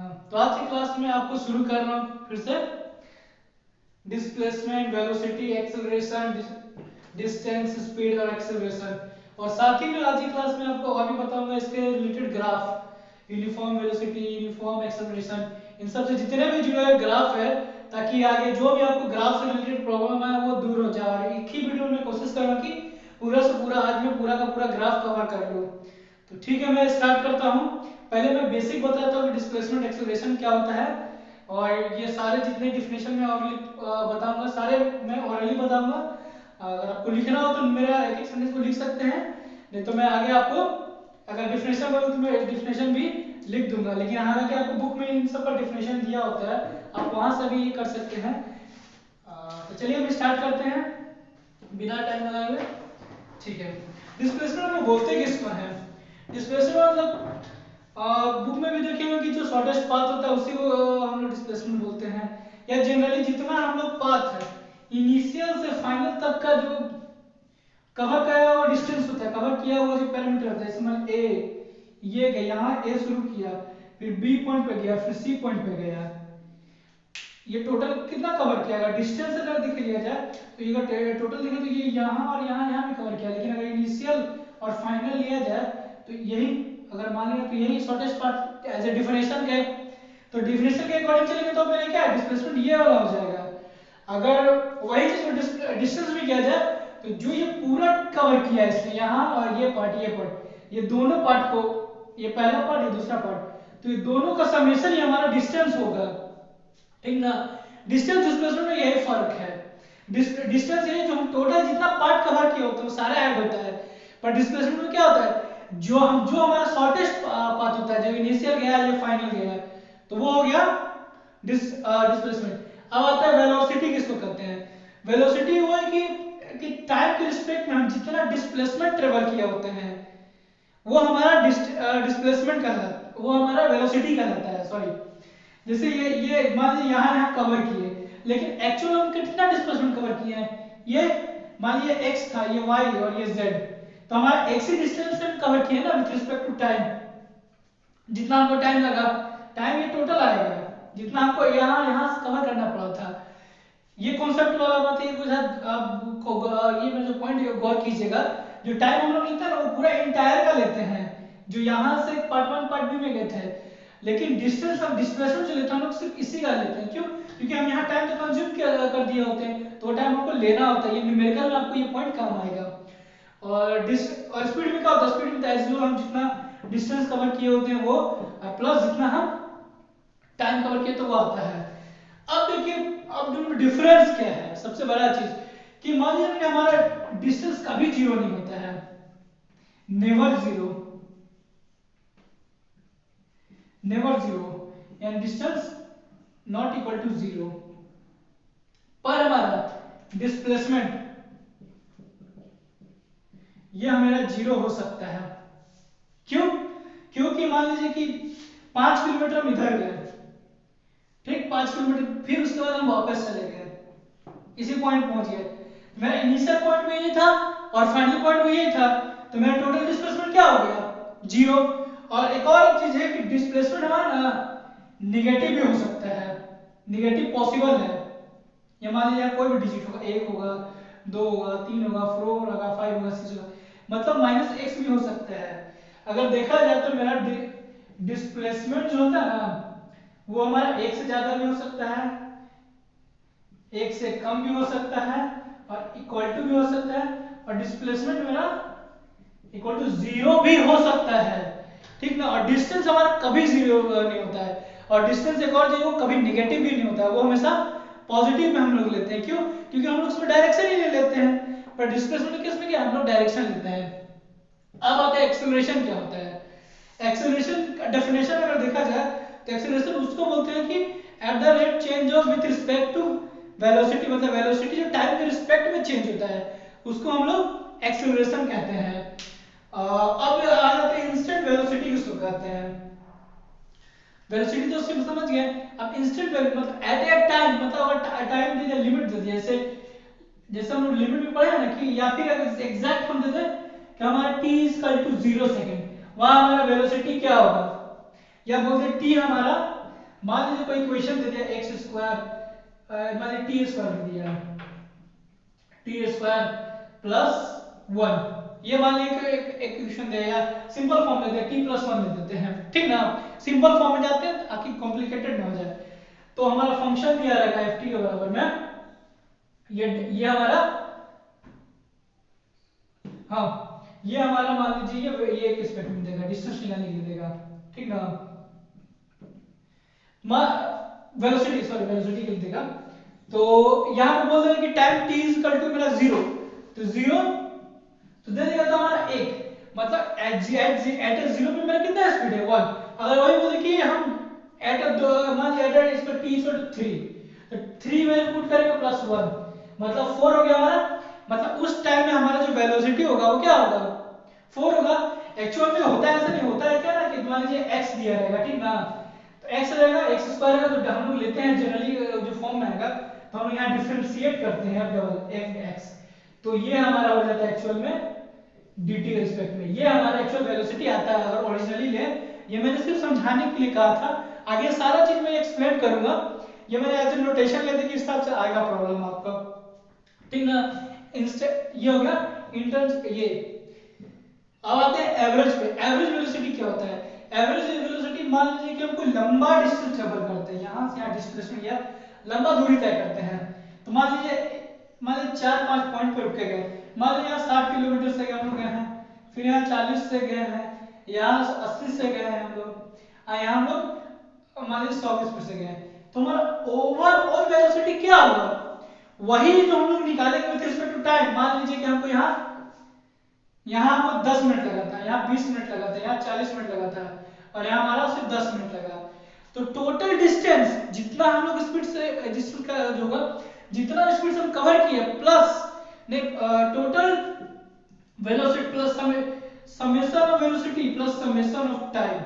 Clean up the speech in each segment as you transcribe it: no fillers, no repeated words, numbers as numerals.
हाँ, तो आज की क्लास में आपको शुरू कर रहा हूँ फिर से displacement, velocity, acceleration, distance, speed और एक्सेलरेशन। और साथ ही में आज की क्लास में आपको और भी बताऊंगा इसके related graph, uniform velocity, uniform acceleration, इन सब से जितने भी जुड़े हुए ग्राफ है, ताकि आगे जो भी आपको ग्राफ से रिलेटेड प्रॉब्लम है वो दूर हो जाए। और एक ही वीडियो में कोशिश करूँ कि पूरा से पूरा आज मैं पूरा का पूरा ग्राफ कवर कर लूँ। तो ठीक है, मैं स्टार्ट करता हूँ। पहले मैं बेसिक बताता हूँ कि डिस्प्लेसमेंट एक्सेलरेशन क्या होता है, और ये सारे जितने डिफिनेशन में और बताऊंगा सारे मैं ऑरली बताऊंगा। अगर आपको लिखना हो तो मेरा एक एक सेंटेंस को लिख सकते हैं, नहीं तो मैं आगे आपको अगर डिफिनेशन बोलूँ तो मैं डिफिनेशन भी लिख दूंगा। लेकिन हालांकि आपको बुक में इन सब का डिफिनेशन दिया होता है, आप वहां से भी ये कर सकते हैं। तो चलिए हम स्टार्ट करते हैं बिना टाइम लगाए हुए। ठीक है, डिस्प्लेसमेंट में बोलते किसको है? डिस्प्लेसमेंट मतलब बुक में भी देखेंगे कि जो शॉर्टेस्ट पाथ होता है उसी को हम लोग डिस्प्लेसमेंट बोलते हैं। या जनरली जितना हम लोग पाथ है इनिशियल से फाइनल तक का जो कवर किया हुआ डिस्टेंस होता है, कवर किया हुआ जो पैरामीटर होता है, जैसे मान ए, ये गया यहाँ ए शुरू किया, फिर बी पॉइंट पे गया, फिर सी पॉइंट पे गया, ये टोटल कितना कवर किया? अगर डिस्टेंस अगर देख लिया जाए तो ये टोटल देखें तो ये यहाँ और यहाँ भी कवर किया। लेकिन अगर इनिशियल और फाइनल लिया जाए तो यही, अगर मान लिया तो यही shortest part as a definition के, तो डिफिनेशन के अकॉर्डिंग चलेंगे तो मेरा क्या डिस्प्लेसमेंट ये वाला हो जाएगा। अगर वही चीज डिस्टेंस भी किया जाए तो जो ये पूरा कवर किया है इसने, यहाँ और ये पार्ट, ये दोनों पार्ट को, ये पहला पार्ट ये दूसरा पार्ट, तो ये दोनों का समेशन ही हमारा डिस्टेंस होगा। ठीक ना? डिस्टेंस डिस्प्लेसमेंट में यही फर्क है। डिस्टेंस ये जो हम टोटल जितना पार्ट कवर किए होते हैं वो सारा ऐड होता है, पर डिस्प्लेसमेंट में क्या होता है, जो हमारा शॉर्टेस्ट पाथ होता है, जो इनिशियल गया है या फाइनल गया है, तो वो हो गया डिस्प्लेसमेंट। अब आता है वेलोसिटी, किसको कहते हैं? वेलोसिटी वो है कि टाइम के रिस्पेक्ट में हम जितना डिस्प्लेसमेंट ट्रेवल किया होते हैं वो हमारा डिस्प्लेसमेंट कहलाता, वो हमारा वेलोसिटी कहलाता है। सॉरी, जैसे ये मान लीजिए यहाँ कवर किए, लेकिन एक्चुअल हम कितना डिस्प्लेसमेंट कवर किए हैं? ये मान लीजिए x था, ये y और ये z, तो हमारा x ही डिस्टेंस हम कवर किए ना विद रिस्पेक्ट टू टाइम। जितना हमको टाइम लगा, टाइम ये टोटल आएगा जितना हमको यहाँ से कवर करना पड़ा था। ये कॉन्सेप्ट वाला बात है, कुछ आप ये मैं जो पॉइंट गौर कीजिएगा, जो टाइम हम लोग लेते हैं ना वो पूरा इंटायर का लेते हैं, जो यहाँ से पार्ट वन पार्ट बी में गए थे। लेकिन डिस्टेंस हम डिस्प्लेसमेंट जो लेते हैं हम लोग सिर्फ इसी का लेते हैं। क्यों? क्योंकि हम यहाँ टाइम तो कंज्यूम कर दिए होते हैं, तो वो टाइम हमको लेना होता है। ये न्यूमेरिकल में आपको ये पॉइंट काम आएगा। और स्पीड में क्या होता है? स्पीड में एज हम जितना डिस्टेंस कवर किए होते हैं वो प्लस जितना हम टाइम कवर किए तो वो आता है। अब देखिए, अब दोनों डिफरेंस क्या है? सबसे बड़ा चीज कि मान लीजिए कि हमारा डिस्टेंस कभी जीरो नहीं होता है, नेवर जीरो, नेवर जीरो, यानी distance not equal to zero, पर हमारा डिस्प्लेसमेंट ये हमारा जीरो हो सकता है। क्यों? क्योंकि मान लीजिए कि 5 किलोमीटर हम इधर गए, ठीक, 5 किलोमीटर, फिर उसके बाद हम वापस चले गए, इसी पॉइंट पहुंच गए, मेरा इनिशियल पॉइंट भी यही था और फाइनल पॉइंट भी यही था, तो मेरा टोटल डिस्प्लेसमेंट क्या हो गया? जीरो। और एक और चीज है कि डिस्प्लेसमेंट हमारा ना निगेटिव भी हो सकता है, निगेटिव पॉसिबल है। या मान लीजिए कोई भी डिजिट होगा, 1 होगा, 2 होगा, 3 होगा, 4 होगा, 5 होगा, 6 होगा, मतलब -x भी हो सकता है। अगर देखा जाए तो मेरा डिस्प्लेसमेंट जो होता है ना वो हमारा 1 से ज्यादा भी हो सकता है, 1 से कम भी हो सकता है, और इक्वल टू भी हो सकता है, और डिस्प्लेसमेंट मेरा इक्वल टू जीरो भी हो सकता है। ठीक ना? और डिस्टेंस हमारा कभी जीरो नहीं होता है, और डिस्टेंस एक और चीज वो कभी निगेटिव भी नहीं होता है, वो हमेशा पॉजिटिव में हम लोग लेते हैं। क्यों? क्योंकि हम लोग उसमें डायरेक्शन ही ले लेते हैं, पर डिस्प्लेसमेंट केस में क्या हम लोग डायरेक्शन लेते हैं। अब आता है एक्सेलरेशन क्या होता है? एक्सेलरेशन का डेफिनेशन अगर देखा जाए तो एक्सेलरेशन उसको बोलते हैं कि at the rate change of with respect to velocity, मतलब वेलोसिटी जो टाइम के रिस्पेक्ट में चेंज होता है उसको हम लोग एक्सेलरेशन कहते हैं। अब आ जाते हैं इंस्टेंट वेलोसिटी किसको कहते हैं? वेलोसिटी तो सिर्फ समझ गए। अब इंस्टेंट मतलब एट ए टाइम, मतलब अगर टाइम दे दिया, लिमिट दे दिया, जैसे जैसे हम लोग लिमिट में पढ़े ना, कि या फिर अगर एग्जैक्ट हम दे दें कि हमारा t इक्वल टू 0 सेकंड, वहां हमारा वेलोसिटी क्या होगा? या बोलते t हमारा मान लीजिए कोई इक्वेशन दे दिया एक्स स्क्वायर, मान लीजिए टी स्क्वायर दे दिया, टी स्क्वायर प्लस 1, ये मान लीजिए कि एक इक्वेशन दिया या सिंपल फॉर्म में दे टी प्लस 1 दे देते हैं, ठीक ना, सिंपल फॉर्म में जाते हैं ताकि कॉम्प्लिकेटेड ना हो जाए। तो हमारा फंक्शन दिया रहेगा एफ टी के बराबर में ये हमारा, हाँ ये हमारा मान लीजिए ये एक रिस्पेक्ट में देगा, डिस्टेंस निकालने के लिए देगा, ठीक ना, वेलोसिटी सॉरी वेलोसिटी के लिए देगा। तो यहां पे बोल देगा कि time t is equal to मेरा 0, तो 0 तो दे देगा तो हमारा 1, मतलब एट 0 पे मेरा कितना स्पीड है 1। अगर वही बोले कि हम एट मान लीजिए एट इसका t इज इक्वल टू 3, तो 3 में पुट करेंगे प्लस 1 मतलब 4 हो गया हमारा। मतलब उस टाइम में हमारा जो वेलोसिटी होगा वो क्या होगा 4 होगा। एक्चुअल में होता है ऐसा नहीं, होता है क्या ना कि मान लीजिए x दिया रहेगा, ठीक ना, तो x रहेगा x स्क्वायर रहेगा, तो हम लोग लेते हैं जनरली जो फॉर्म में आएगा तो हम यहाँ डिफरेंशिएट करते हैं डबल f(x), तो ये हमारा हो जाता है एक्चुअल में dt के रिस्पेक्ट में, ये हमारा एक्चुअल वेलोसिटी आता है अगर ओरिजिनली ले। ये मैंने सिर्फ समझाने के लिए कहा था, आगे सारा चीज मैं एक्सप्लेन करूंगा, ये मैंने एज ए नोटेशन लेते कि इस हिसाब से आएगा प्रॉब्लम आपका, ठीक ना। ये हो गया इंटर्न ये। अब आते हैं एवरेज पे। एवरेज वेलोसिटी क्या होता है? एवरेज वेलोसिटी मान लीजिए कि हम कोई लंबा डिस्टेंस ट्रेवल करते हैं, यहां से यहां डिस्प्लेसमेंट या लंबा दूरी तय करते हैं, तो मान लीजिए 4-5 पॉइंट पे रुक के गए, मान लीजिए यहाँ 60 किलोमीटर से हम लोग गए हैं, फिर यहाँ 40 से गए हैं, यहाँ 80 से गए हैं हम लोग, यहाँ हम लोग मान लीजिए 100 की स्पीड से गए, तो हमारा ओवरऑल वेलोसिटी क्या होगा? वही जो हम लोग निकालेंगे विद रिस्पेक्ट टू टाइम। मान लीजिए कि हमको यहाँ हमको 10 मिनट लगा था, यहाँ 20 मिनट लगा था, यहाँ 40 मिनट लगा था, और यहाँ हमारा सिर्फ 10 मिनट लगा। तो टोटल डिस्टेंस जितना हम लोग स्पीड से डिस्टेंस का जो होगा, जितना स्पीड से हम कवर किए plus total velocity plus summation of velocity plus summation of time,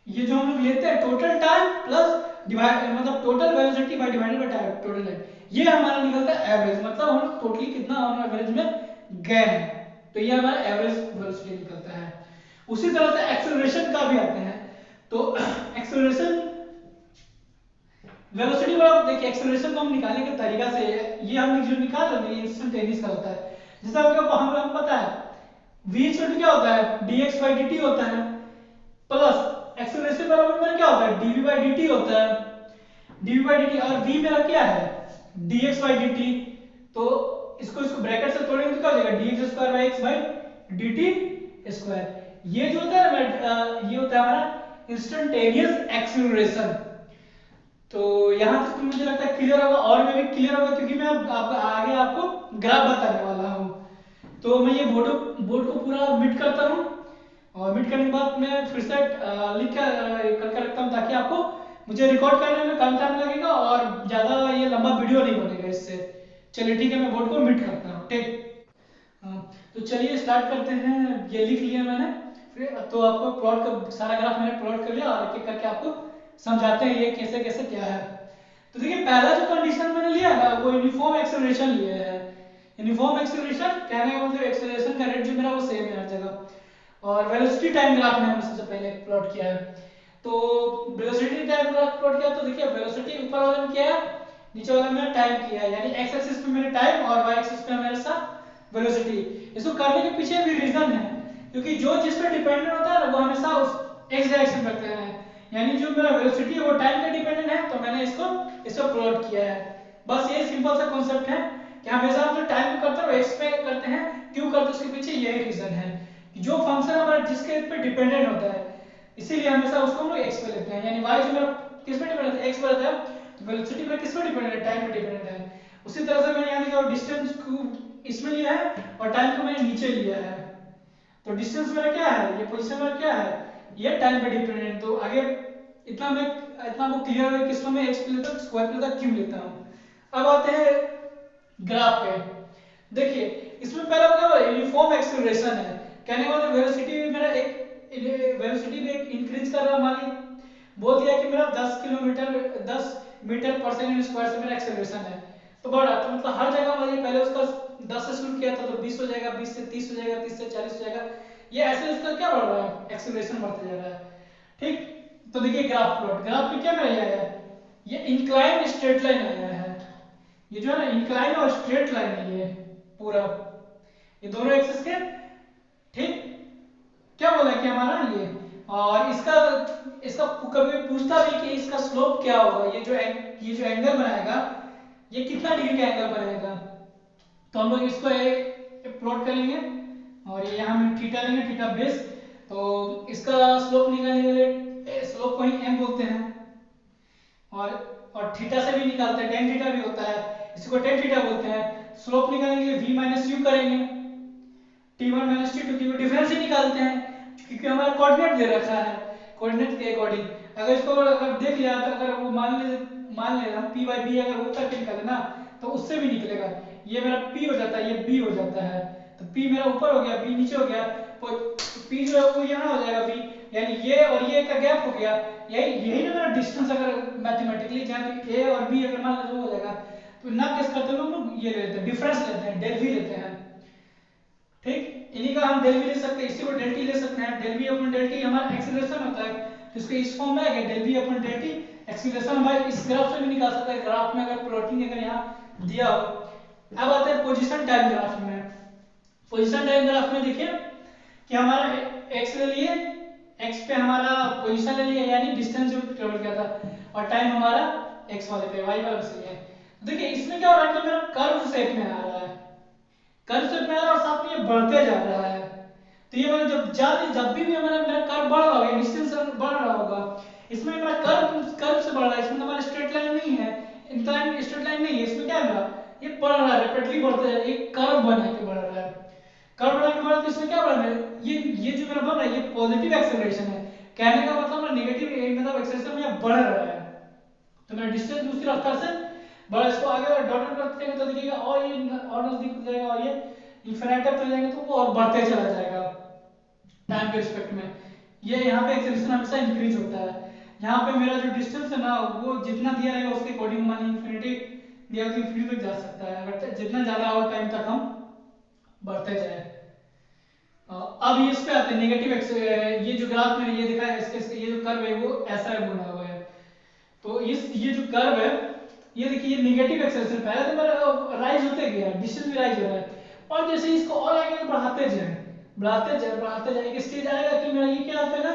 ये जो हम लोग लेते हैं टोटल टाइम प्लस डिवाइड मतलब total velocity by divided by time total time, ये हमारा निकलता है एवरेज, मतलब हम लोग टोटली कितना हम एवरेज में गए हैं, तो ये हमारा एवरेज वेलोसिटी निकलता है। उसी तरह से एक्सेलरेशन का भी आते हैं, तो एक्सेलरेशन वेलोसिटी बराबर देखिए एक्सेलरेशन को हम निकालने के तरीका से ये हम जो निकाल रहे हैं इंस्टेंटेनियस का होता है, जैसे हमको पता है v इक्वल टू क्या होता है dx by dt होता है, प्लस एक्सेलरेशन बराबर में क्या होता है dv by dt होता है, dv by dt, और v मेरा क्या है dx by dt, तो इसको ब्रैकेट से तोड़ेंगे तो क्या हो जाएगा dx square by x by dt square. ये जो होता है ये होता है हमारा इंस्टेंटेनियस एक्सेलरेशन। तो यहां तक तो मुझे लगता है क्लियर होगा, और मैं भी क्लियर होगा क्योंकि मैं आगे आपको ग्राफ बताने वाला हूं। तो मैं ये बोर्ड को पूरा मिट करता हूं, और मिट करने के बाद मैं फिर से लिख करके रखता हूं ताकि आपको मुझे रिकॉर्ड करने में कम टाइम लगेगा और ज्यादा ये लंबा वीडियो नहीं बनेगा इससे। चलिए ठीक है, मैं बोर्ड को मिट करता हूं, ठीक। तो चलिए स्टार्ट करते हैं। ये लिख लिया मैंने, फिर तो आपको प्लॉट का सारा ग्राफ मैंने प्लॉट कर लिया, और एक एक करके आपको समझाते हैं ये कैसे कैसे क्या है। तो देखिए पहला जो कंडीशन मैंने लिया ना वो यूनिफॉर्म एक्सेलरेशन लिया है। यूनिफॉर्म एक्सेलरेशन कहने का मतलब एक्सेलरेशन का रेट जो मेरा वो सेम है हर जगह, और वेलोसिटी टाइम ग्राफ में हमने सबसे पहले प्लॉट किया है। तो वेलोसिटी टाइम ग्राफ प्लॉट किया, तो देखिए वेलोसिटी ऊपर वाले में किया है, नीचे वाले में टाइम किया है, यानी एक्स एक्सिस पे मेरे टाइम और वाई एक्सिस पे मेरे साथ वेलोसिटी। इसको करने के पीछे भी रीजन है, क्योंकि जो जिस पे डिपेंडेंट होता है ना वो हमेशा उस एक्स डायरेक्शन में रखते हैं, यानी जो मेरा वेलोसिटी है वो टाइम पे डिपेंडेंट है, तो मैंने इस पर प्लॉट किया है। बस ये सिंपल सा कॉन्सेप्ट है कि हमेशा हम जो टाइम पे करते हैं एक्स पे करते हैं, क्यों करते हैं उसके पीछे यही रीजन है कि जो फंक्शन हमारा जिसके पे डिपेंडेंट होता है इसीलिए हमेशा उसको हम लोग एक्स पे लेते हैं, यानी y जो मेरा किस पे डिपेंडेंट है एक्स पे रहता है, तो वेलोसिटी पे किस पे डिपेंडेंट है टाइम पे डिपेंडेंट है। उसी तरह से मैंने यहाँ लिखा डिस्टेंस को इसमें लिया है और टाइम को मैंने नीचे लिया है, तो डिस्टेंस मेरा क्या है ये पोजीशन मेरा क्या है ये टाइम पे डिपेंडेंट। तो आगे इतना को क्लियर है किस में एक्स पे लेता हूं स्क्वायर पे लेता क्यों लेता हूं। अब आते हैं ग्राफ पे। देखिए इसमें पहला क्या यूनिफॉर्म एक्सेलरेशन है, कहने का मतलब वेलोसिटी मेरा एक वेलोसिटी में एक इंक्रीज कर रहा, मान बोल दिया कि मेरा 10 मीटर पर सेकंड स्क्वायर से मेरा एक्सेलरेशन है, तो बढ़ा तो मतलब हर जगह मुझे पहले उसका 10 से शुरू किया था तो 20 हो जाएगा, 20 से 30 हो जाएगा, 30 से 40 हो जाएगा, ये ऐसे उसका क्या बढ़ रहा है एक्सेलरेशन बढ़ता जा रहा है, ठीक। तो देखिए ग्राफ प्लॉट, ग्राफ में क्या मेरा ये आया है, ये इंक्लाइन स्ट्रेट लाइन आया है, ये जो है ना इंक्लाइन और स्ट्रेट लाइन है ये पूरा, ये दोनों एक्सिस के, ठीक। क्या बोला कि हमारा ये, और इसका इसका कभी पूछता भी कि इसका स्लोप क्या होगा, ये जो एंगल बनाएगा ये कितना डिग्री का एंगल बनाएगा। तो हम लोग इसको प्लॉट करेंगे और ये यहाँ हम थीटा लेंगे, थीटा बेस। तो इसका स्लोप निकालने के लिए स्लोप को ही एम बोलते हैं, और थीटा से भी निकालते हैं, टेन थीटा भी होता है, इसको टेन थीटा बोलते हैं। स्लोप निकालने के लिए v माइनस यू करेंगे, t1 माइनस t2, क्योंकि डिफरेंस ही निकालते हैं, क्योंकि हमारा कोऑर्डिनेट दे रखा है, कोऑर्डिनेट के अकॉर्डिंग अगर इसको अगर देख लिया तो अगर वो मान ले हम p बाई बी अगर वो करके निकाले ना तो उससे भी निकलेगा, ये मेरा p हो जाता है, ये b हो जाता है, तो p मेरा ऊपर हो गया, b नीचे हो गया, तो p जो है वो यहाँ हो जाएगा v, यानी ये और ये का गैप हो गया, यही ना मेरा डिस्टेंस। अगर मैथमेटिकली जहाँ पे a और b अगर मान लो हो जाएगा तो ना किस करते हैं हम लोग, ये लेते हैं डिफरेंस लेते हैं, डेल v लेते हैं, ठीक। इन्हीं का हम डेल v ले सकते हैं, इसी को डेल t ले सकते हैं, del v upon del t हमारा एक्सीलरेशन होता है, तो इसको इस फॉर्म में आ गया del v upon del t acceleration. हमारे इस ग्राफ से भी निकाल सकते हैं, ग्राफ में अगर प्लॉटिंग अगर यहाँ दिया हो। अब आते हैं पोजीशन टाइम ग्राफ में। पोजीशन टाइम ग्राफ में देखिए कि हमारा x ले लिए, x पे हमारा पोजीशन ले लिया यानी डिस्टेंस जो ट्रेवल किया था, और टाइम हमारा x वाले पे y वाले से है। देखिए इसमें क्या हो रहा है कि मेरा कर्व शेप में आ रहा है, कर्व शेप में आ रहा है और साथ में ये बढ़ते जा रहा है। तो ये मतलब जब भी हमारा मेरा कर्व बढ़ रहा होगा, डिस्टेंस बढ़ रहा होगा, इसमें मेरा कर्व से बढ़ रहा है, इसमें हमारा स्ट्रेट लाइन नहीं है, इंक्लाइन स्ट्रेट लाइन नहीं है, इसमें क्या है मेरा ये बढ़ रहा है, रैपिडली बढ़ते जा रहा है, एक कर्व बना के बढ़ रहा है, कर्व बना के बढ़ रहा है। तो इसमें क्या बढ़ रहा है, ये जो मेरा बन रहा है ये पॉजिटिव एक्सेलरेशन है, कहने का मतलब मेरा नेगेटिव मतलब एक्सेलरेशन में बढ़ रहा है, तो मेरा डिस्टेंस दूसरी रफ्तार से बढ़ा। इसको आगे डॉट करते हैं तो देखिएगा और ये और नजदीक हो जाएगा, और ये इनफिनिटी तक चले जाएंगे तो वो और बढ़ते चला जाएगा टाइम के रिस्पेक्ट में। ये यहाँ पे एक्सेलरेशन हमेशा इंक्रीज होता है, यहाँ पे मेरा जो डिस्टेंस है ना वो जितना दिया रहेगा उसके अकॉर्डिंग मान इनफिनिटी दिया तो इनफिनिटी तक जा सकता है, अगर जितना ज्यादा हो टाइम तक हम बढ़ते जाए। अब इस पे आते हैं नेगेटिव, ये जो ग्राफ में ये दिखा है इसके ये जो कर्व है वो ऐसा बना हुआ है, तो ये जो कर्व है ये देखिए ये नेगेटिव एक्सेलरेशन पहले तो मेरा राइज होते गया, डिस्टेंस भी राइज हो रहा है, और जैसे इसको और आगे बढ़ाते जाए एक स्टेज आएगा कि मेरा ये क्या होता है ना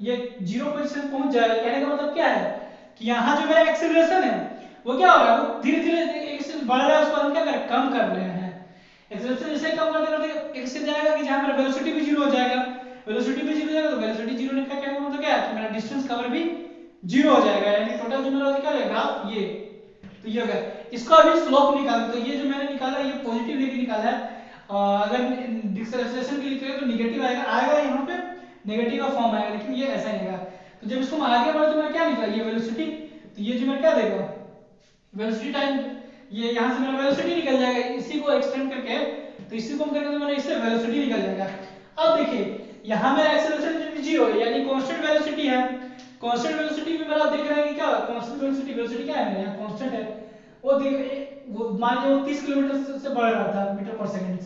ये जीरो पोजीशन पहुंच जाएगा। कहने का मतलब क्या है कि यहाँ जो मेरा एक्सेलरेशन है वो क्या हो रहा है, वो धीरे धीरे एक स्टेज बढ़ रहा है, उसको हम क्या कर कम कर रहे हैं। एक्सेलरेशन जैसे कम करते करते एक स्टेज आएगा कि जहाँ मेरा वेलोसिटी भी जीरो हो जाएगा, वेलोसिटी भी जीरो हो जाएगा, तो वेलोसिटी जीरो होने का क्या मतलब क्या है कि मेरा डिस्टेंस कवर भी जीरो हो जाएगा, यानी टोटल जो मेरा क्या है ग्राफ ये, तो ये होगा। इसको अभी स्लोप निकाल, तो ये जो मैंने निकाला ये पॉजिटिव लेके निकाला है, अगर डिसएक्सेलरेशन के लिए तो नेगेटिव आएगा यहाँ पे नेगेटिव का फॉर्म आएगा, लेकिन ये ऐसा नहीं आएगा। तो जब इसको आगे बढ़े तो मेरा क्या निकला ये वेलोसिटी, तो ये जो मेरा क्या देगा वेलोसिटी टाइम, ये यहाँ से मेरा वेलोसिटी निकल जाएगा, इसी को एक्सटेंड करके तो इसी को हम करेंगे तो मेरा इससे वेलोसिटी निकल जाएगा। अब देखिए यहाँ मेरा एक्सेलरेशन जीरो है यानी कांस्टेंट वेलोसिटी है, कांस्टेंट वेलोसिटी में मेरा देख रहे हैं कि क्या कांस्टेंट वेलोसिटी क्या है मेरे यहाँ कांस्टेंट है, वो मान लीजिए वो 30 किलोमीटर से बढ़ रहा था मीटर पर सेकंड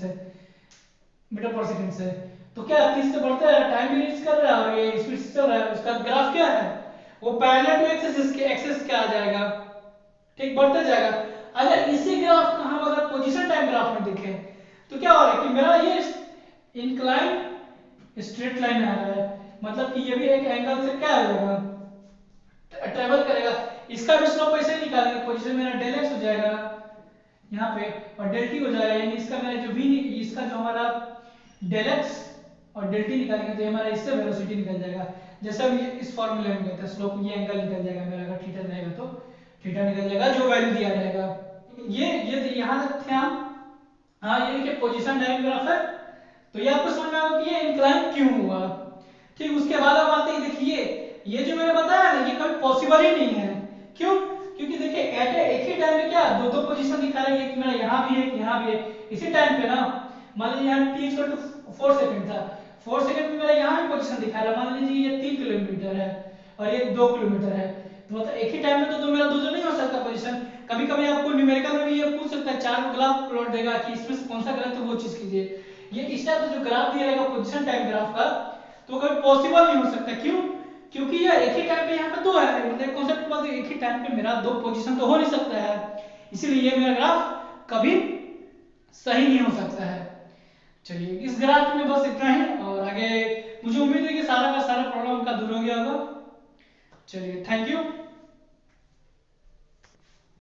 से, तो क्या 30 से बढ़ता है, टाइम भी रीच कर रहा है और ये स्पीड से चल रहा है, उसका ग्राफ क्या है वो पैरेलल टू एक्सिस के आ जाएगा, ठीक बढ़ते जाएगा। अगर इसी ग्राफ को हम अगर पोजीशन टाइम ग्राफ में देखें तो क्या हो रहा है कि मेरा ये इंक्लाइन स्ट्रेट लाइन आ रहा है, मतलब कि ये भी एक एंगल से क्या हो जाएगा ट्रेवल करेगा, इसका भी स्लोप ऐसे ही निकालेंगे, पोजीशन मेरा डेल एक्स हो जाएगा यहाँ पे और डेल टी हो जाएगा, यानी इसका मेरा जो v इसका जो हमारा डेल एक्स और डेल टी निकालेंगे तो हमारा इससे वेलोसिटी निकल जाएगा, जैसे हम ये इस फॉर्मूले में गए थे स्लोप ये एंगल निकल जाएगा मेरा, अगर थीटा रहेगा तो थीटा निकल जाएगा जो वैल्यू दिया रहेगा। ये यहाँ तक थे हम। हाँ ये देखिए पोजीशन टाइम ग्राफ है, तो ये आपको समझ में आएगा कि ये इंक्लाइन क्यों हुआ, ठीक। उसके बाद अब आते हैं देखिए ये जो मैंने बताया ना ये कभी पॉसिबल ही नहीं है, क्यों, क्योंकि देखिए एक ही टाइम में क्या दो पोजीशन दिखा रही है कि मेरा यहाँ भी है यहाँ भी है, इसी टाइम पे ना मान लीजिए यहाँ t 4 सेकंड था, 4 सेकंड में मेरा यहाँ भी पोजीशन दिखा रहा है, मान लीजिए ये 3 किलोमीटर है और ये 2 किलोमीटर है, तो मतलब एक ही टाइम में तो मेरा दो नहीं हो सकता पोजीशन। कभी कभी आपको न्यूमेरिकल में भी ये पूछ सकता है, चार ग्राफ प्लॉट देगा कि इसमें से कौन सा गलत है वो चीज कीजिए। ये इस टाइप से जो ग्राफ दिया रहेगा पोजीशन टाइम ग्राफ का तो कभी पॉसिबल नहीं हो सकता, क्यों, क्योंकि ये एक ही टाइम पे यहाँ पे दो है, मतलब कॉन्सेप्ट बात एक ही टाइम पे मेरा दो पोजीशन तो हो नहीं सकता है, इसीलिए ये मेरा ग्राफ कभी सही नहीं हो सकता है। चलिए इस ग्राफ में बस इतना ही, और आगे मुझे उम्मीद है कि सारा का सारा प्रॉब्लम का दूर हो गया होगा। चलिए थैंक यू।